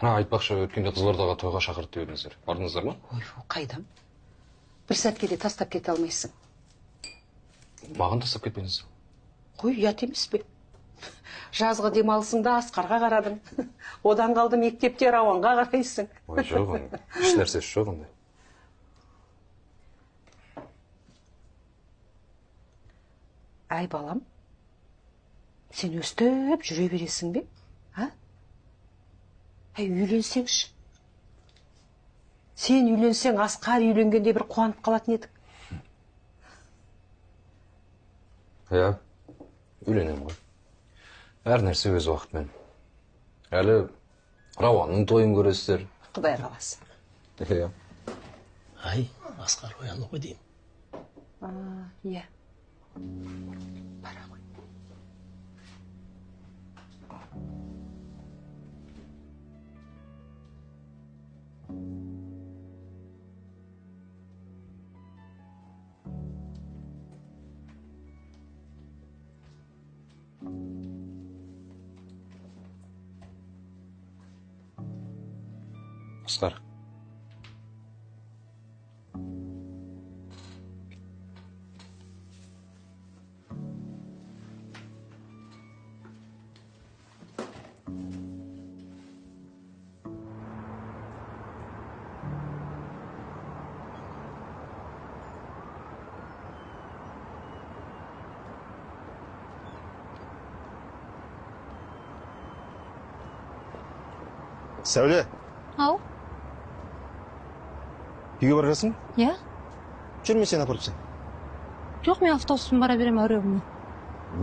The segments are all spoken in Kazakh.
Айтпақшы, өткенде Қызылордаға тойға шақырды едіңіздер. Бардыңыздар ма? Ой, қайдам? Бір сәтке де тастап кете алмайсың. Маған тастап кетпеңіз. Қой, ұят емес пе? Жазғы демалысыңда Асқарға қарадың. Одан қалды мектепте Рауанға қарайсың. Ой, жоқ, еш нәрсесі жоқ ондай. Ай, балам, сен өстіп жүре бересің бе? Ай, үйленсеңші. Сен үйленсең, Асқар үйленгенде бір қуанып қалатын едік. Үйленем ғой. Әр нәрсе өз уақытымен. Әлі Рауанның тойын көресіздер. Құдай қаласы. Ай, Асқар оянды ғой деймін. Иә. Бара ғой. Асқар. Сәуле, Ау? үйге бара жатсың? Иә? Жүр, мен сені апарып тастайын. Жоқ, мен автобуспен бара берем әуреміне.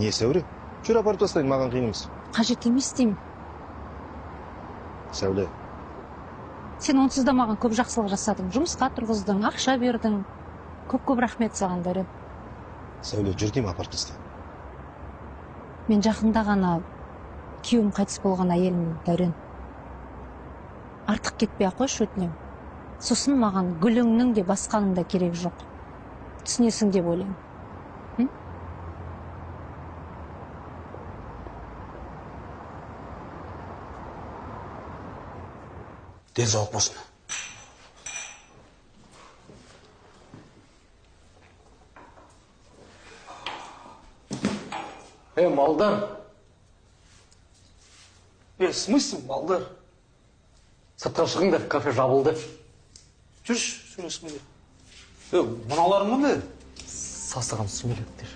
Не Сәуле? Жүр, апарып тастайын, маған қиын емес. Қажет емес деймін. Сәуле. Сен онсыз да маған көп жақсылық жасадың. Жұмысқа тұрғыздың, ақша бердің. Көп рахмет саған, Дәрен. Сәуле, жүр деймін, апарып тастайын. Мен жақында ғана күйеуім қайтыс болған әйелмін, Дәрен. Артық кетпей ақ қойшы, өтінем. Сосын маған гүліңнің де басқаның да керек жоқ. Түсінесің деп ойлаймын. Денсаулық болсын. Малдар. Смысл, малдар? Сыртқа шығыңдар, кафе жабылды. Жүрші, сөйлесіңдер. Мыналарың мұндай? Сасыған сүмелектер.